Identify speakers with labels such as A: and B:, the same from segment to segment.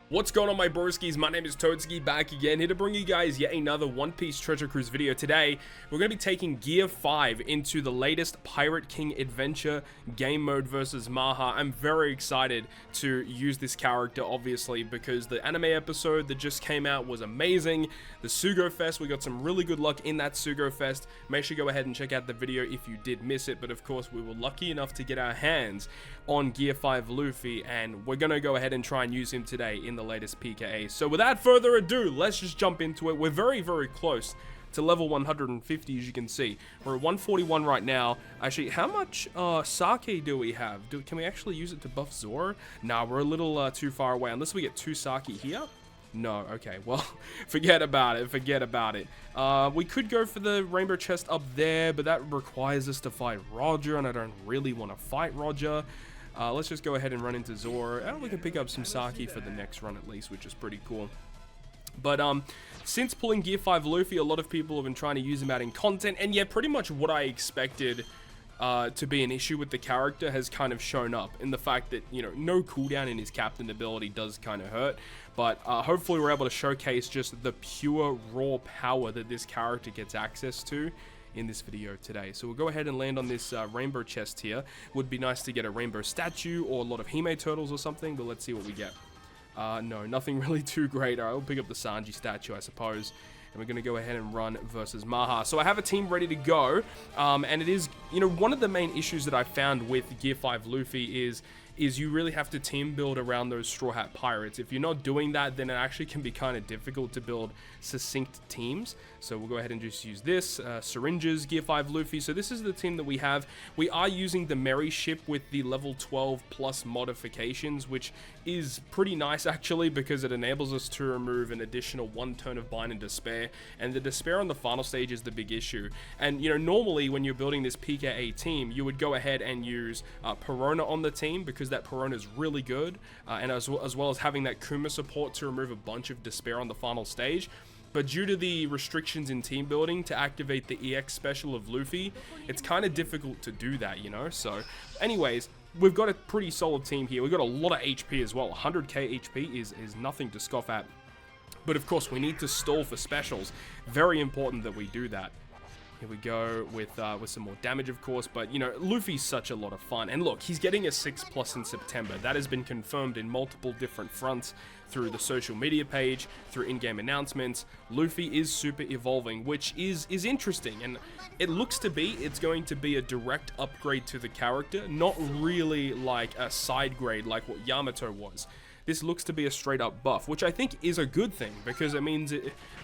A: What's going on, my broskiis? My name is Toadskii, back again, here to bring you guys yet another One Piece Treasure Cruise video. Today, we're going to be taking Gear 5 into the latest Pirate King Adventure game mode versus MAHA. I'm very excited to use this character, obviously, because the anime episode that just came out was amazing. The Sugo Fest, we got some really good luck in that Sugo Fest. Make sure you go ahead and check out the video if you did miss it, but of course, we were lucky enough to get our hands on Gear 5 Luffy, and we're going to go ahead and try and use him today in the latest PKA. So without further ado, let's just jump into it. We're very close to level 150, as you can see. We're at 141 right now. Actually, how much sake do we have? Can we actually use it to buff Zoro? Nah, we're a little too far away, unless we get 2 sake here. No, okay, well, forget about it, we could go for the rainbow chest up there, but that requires us to fight Roger, and I don't really want to fight Roger. Let's just go ahead and run into Zoro, and we can pick up some sake for the next run at least, which is pretty cool. But since pulling Gear 5 Luffy, a lot of people have been trying to use him out in content, and yeah, pretty much what I expected to be an issue with the character has kind of shown up in the fact that, you know, no cooldown in his captain ability does kind of hurt, but hopefully we're able to showcase just the pure raw power that this character gets access to in this video today. So we'll go ahead and land on this rainbow chest here. Would be nice to get a rainbow statue or a lot of Hime turtles or something, but let's see what we get. No, nothing really too great. Alright, we'll pick up the Sanji statue, I suppose. And we're going to go ahead and run versus MAHA. So I have a team ready to go. And it is, you know, one of the main issues that I found with Gear 5 Luffy is you really have to team build around those Straw Hat Pirates. If you're not doing that, then it actually can be kind of difficult to build succinct teams. So we'll go ahead and just use this. Syringes, Gear 5 Luffy. So this is the team that we have. We are using the Merry ship with the level 12 plus modifications, which is pretty nice actually, because it enables us to remove an additional 1 turn of Bind and Despair. And the Despair on the final stage is the big issue. And, you know, normally when you're building this PKA team, you would go ahead and use Perona on the team, because that Perona is really good, and as well as having that Kuma support to remove a bunch of Despair on the final stage. But due to the restrictions in team building to activate the EX special of Luffy, it's kind of difficult to do that, you know? So anyways, we've got a pretty solid team here. We've got a lot of HP as well. 100k HP is nothing to scoff at. But of course, we need to stall for specials. Very important that we do that. Here we go with some more damage, of course, but, you know, Luffy's such a lot of fun. And look, he's getting a 6+ in September. That has been confirmed in multiple different fronts, through the social media page, through in-game announcements. Luffy is super evolving, which is interesting, and it looks to be it's going to be a direct upgrade to the character, not really like a side grade like what Yamato was. This looks to be a straight up buff, which I think is a good thing, because it means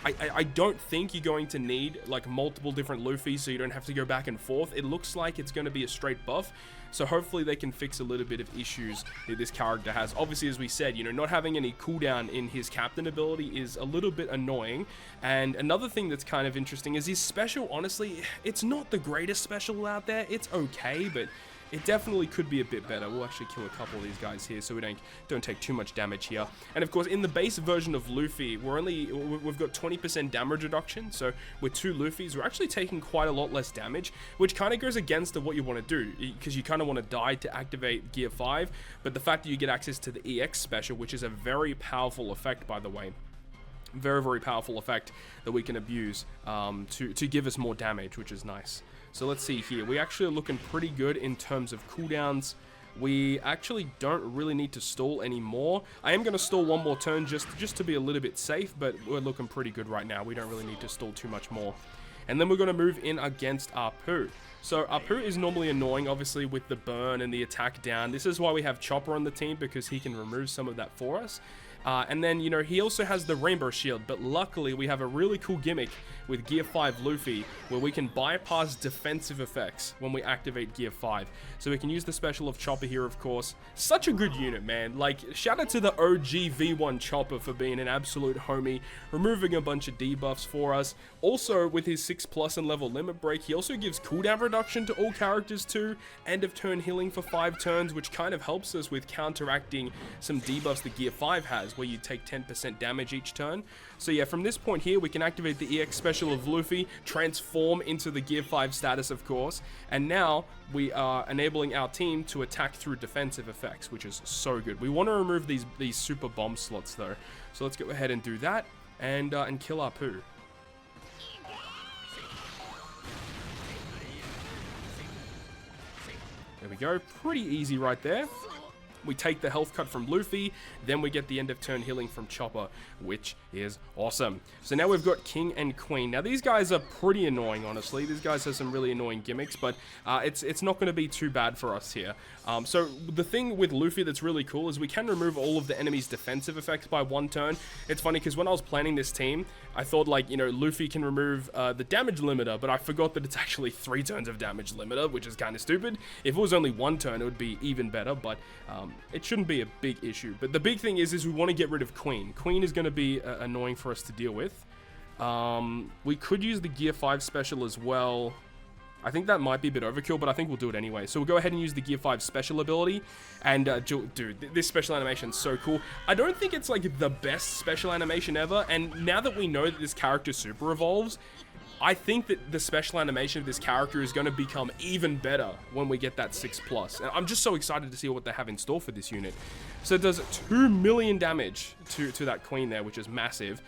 A: I don't think you're going to need like multiple different Luffys, so you don't have to go back and forth. It looks like it's going to be a straight buff, so hopefully they can fix a little bit of issues that this character has. Obviously, as we said, you know, not having any cooldown in his captain ability is a little bit annoying. And another thing that's kind of interesting is his special, honestly, it's not the greatest special out there. It's okay, but it definitely could be a bit better. We'll actually kill a couple of these guys here, so we don't take too much damage here. And of course, in the base version of Luffy, we've got 20% damage reduction. So with 2 Luffys, we're actually taking quite a lot less damage, which kind of goes against what you want to do, because you kind of want to die to activate Gear 5. But the fact that you get access to the EX special, which is a very powerful effect, by the way. Very powerful effect that we can abuse to give us more damage, which is nice. So let's see here. We actually are looking pretty good in terms of cooldowns. We actually don't really need to stall anymore. I am going to stall 1 more turn just to be a little bit safe, but we're looking pretty good right now. We don't really need to stall too much more. And then we're going to move in against Apu. So Apu is normally annoying, obviously, with the burn and the attack down. This is why we have Chopper on the team, because he can remove some of that for us. And then, you know, he also has the Rainbow Shield, but luckily we have a really cool gimmick with Gear 5 Luffy, where we can bypass defensive effects when we activate Gear 5. So we can use the special of Chopper here, of course. Such a good unit, man. Like, shout out to the OG V1 Chopper for being an absolute homie, removing a bunch of debuffs for us. Also, with his 6+ and level limit break, he also gives cooldown reduction to all characters too, end of turn healing for 5 turns, which kind of helps us with counteracting some debuffs that Gear 5 has, where you take 10% damage each turn. So yeah, from this point here, we can activate the EX special of Luffy, transform into the Gear 5 status, of course, and now we are enabling our team to attack through defensive effects, which is so good. We want to remove these super bomb slots though, so let's go ahead and do that and kill our poo. There we go, pretty easy right there. We take the health cut from Luffy, then we get the end of turn healing from Chopper, which is awesome. So now we've got King and Queen. Now these guys are pretty annoying, honestly. These guys have some really annoying gimmicks, but it's not going to be too bad for us here. So the thing with Luffy that's really cool is we can remove all of the enemy's defensive effects by 1 turn. It's funny because when I was planning this team, I thought like, you know, Luffy can remove the damage limiter, but I forgot that it's actually 3 turns of damage limiter, which is kind of stupid. If it was only 1 turn, it would be even better, but it shouldn't be a big issue. But the big thing is we want to get rid of Queen. Queen is going to be annoying for us to deal with. We could use the Gear 5 special as well. I think that might be a bit overkill, but I think we'll do it anyway. So we'll go ahead and use the Gear 5 special ability. And, dude, this special animation is so cool. I don't think it's, like, the best special animation ever. And now that we know that this character super evolves, I think that the special animation of this character is going to become even better when we get that 6+. And I'm just so excited to see what they have in store for this unit. So it does 2 million damage to that Queen there, which is massive.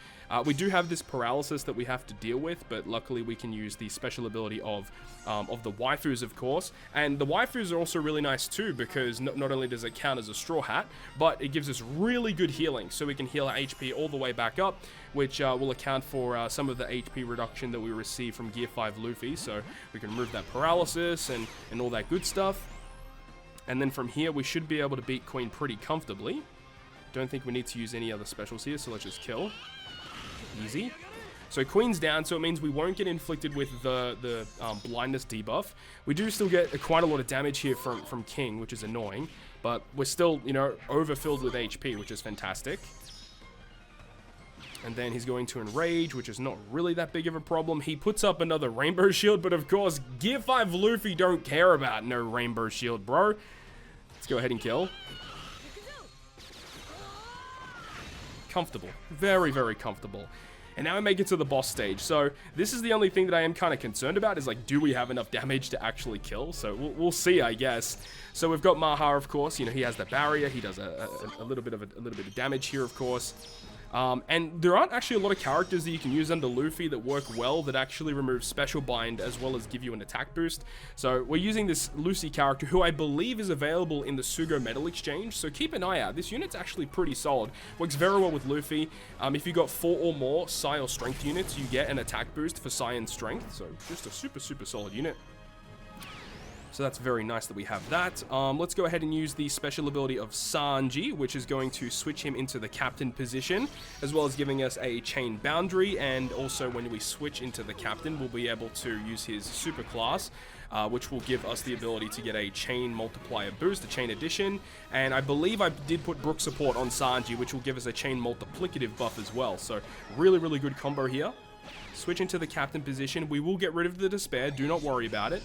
A: We do have this paralysis that we have to deal with, but luckily we can use the special ability of the waifus, of course. And the waifus are also really nice too, because not only does it count as a straw hat, but it gives us really good healing. So we can heal our HP all the way back up, which will account for some of the HP reduction that we receive from Gear 5 Luffy. So we can remove that paralysis and all that good stuff. And then from here, we should be able to beat Queen pretty comfortably. Don't think we need to use any other specials here, so let's just kill. Easy. So Queen's down, so it means we won't get inflicted with the blindness debuff. We do still get quite a lot of damage here from King, which is annoying, but we're still, you know, overfilled with HP, which is fantastic. And then he's going to enrage, which is not really that big of a problem. He puts up another rainbow shield, but of course, Gear 5 Luffy don't care about no rainbow shield, bro. Let's go ahead and kill. Comfortable. Very, very comfortable. And now we make it to the boss stage. So this is the only thing that I am kind of concerned about is like, do we have enough damage to actually kill? So we'll see, I guess. So we've got MAHA, of course. You know, he has the barrier. He does a little bit of damage here, of course. And there aren't actually a lot of characters that you can use under Luffy that work well that actually remove special bind as well as give you an attack boost. So we're using this Lucy character who I believe is available in the Sugo Metal Exchange. So keep an eye out. This unit's actually pretty solid. Works very well with Luffy. If you got 4 or more Psi or Strength units, you get an attack boost for Psi and Strength. So just a super, super solid unit. So that's very nice that we have that. Let's go ahead and use the special ability of Sanji, which is going to switch him into the captain position, as well as giving us a chain boundary. And also when we switch into the captain, we'll be able to use his super class, which will give us the ability to get a chain multiplier boost, a chain addition. And I believe I did put Brook support on Sanji, which will give us a chain multiplicative buff as well. So really, really good combo here. Switch into the captain position. We will get rid of the despair. Do not worry about it.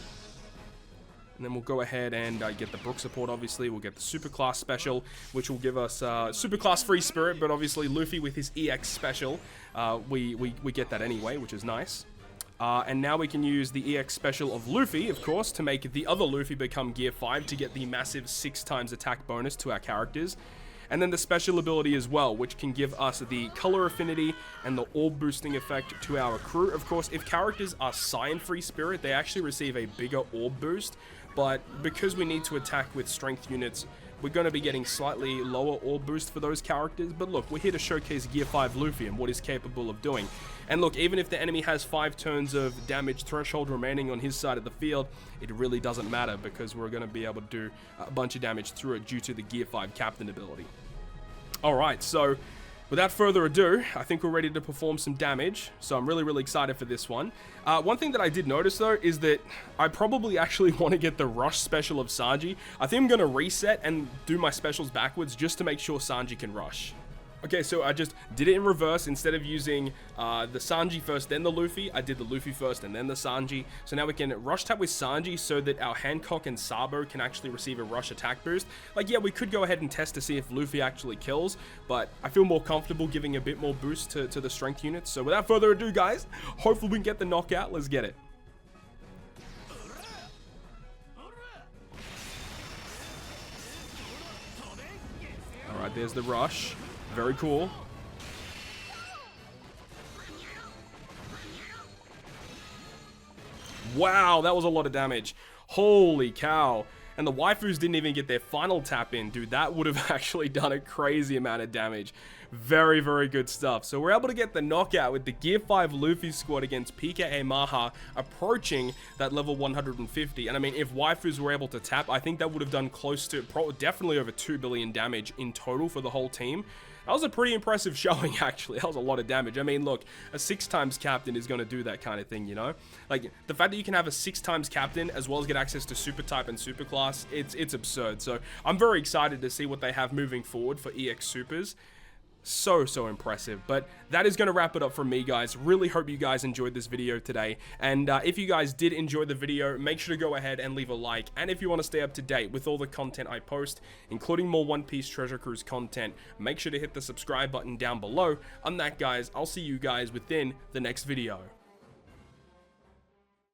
A: And then we'll go ahead and get the Brook support, obviously. We'll get the Superclass special, which will give us Superclass free spirit, but obviously Luffy with his EX special, we get that anyway, which is nice. And now we can use the EX special of Luffy, of course, to make the other Luffy become Gear 5 to get the massive 6x attack bonus to our characters. And then the special ability as well, which can give us the color affinity and the orb boosting effect to our crew. Of course, if characters are Psi and free spirit, they actually receive a bigger orb boost. But because we need to attack with strength units, we're going to be getting slightly lower orb boost for those characters. But look, we're here to showcase Gear 5 Luffy and what he's capable of doing. And look, even if the enemy has 5 turns of damage threshold remaining on his side of the field, it really doesn't matter because we're going to be able to do a bunch of damage through it due to the Gear 5 captain ability. Alright, so without further ado, I think we're ready to perform some damage, so I'm really, really excited for this one. One thing that I did notice, though, is that I probably actually want to get the Rush special of Sanji. I think I'm going to reset and do my specials backwards just to make sure Sanji can rush. Okay, so I just did it in reverse. Instead of using the Sanji first, then the Luffy, I did the Luffy first and then the Sanji. So now we can rush tap with Sanji so that our Hancock and Sabo can actually receive a rush attack boost. Like, yeah, we could go ahead and test to see if Luffy actually kills, but I feel more comfortable giving a bit more boost to the strength units. So without further ado, guys, hopefully we can get the knockout. Let's get it. All right, there's the rush. Very cool. Wow, that was a lot of damage. Holy cow. And the waifus didn't even get their final tap in. Dude, that would have actually done a crazy amount of damage. Very, very good stuff. So we're able to get the knockout with the Gear 5 Luffy squad against PKA MAHA approaching that level 150. And I mean, if waifus were able to tap, I think that would have done close to definitely over 2 billion damage in total for the whole team. That was a pretty impressive showing, actually. That was a lot of damage. I mean, look, a 6x captain is going to do that kind of thing, you know? Like, the fact that you can have a 6x captain as well as get access to super type and super class, it's absurd. So I'm very excited to see what they have moving forward for EX supers. So impressive. But that is going to wrap it up from me, guys. Really hope you guys enjoyed this video today, and if you guys did enjoy the video, make sure to go ahead and leave a like. And if you want to stay up to date with all the content I post, including more One Piece Treasure Cruise content, make sure to hit the subscribe button down below. On that, guys, I'll see you guys within the next video.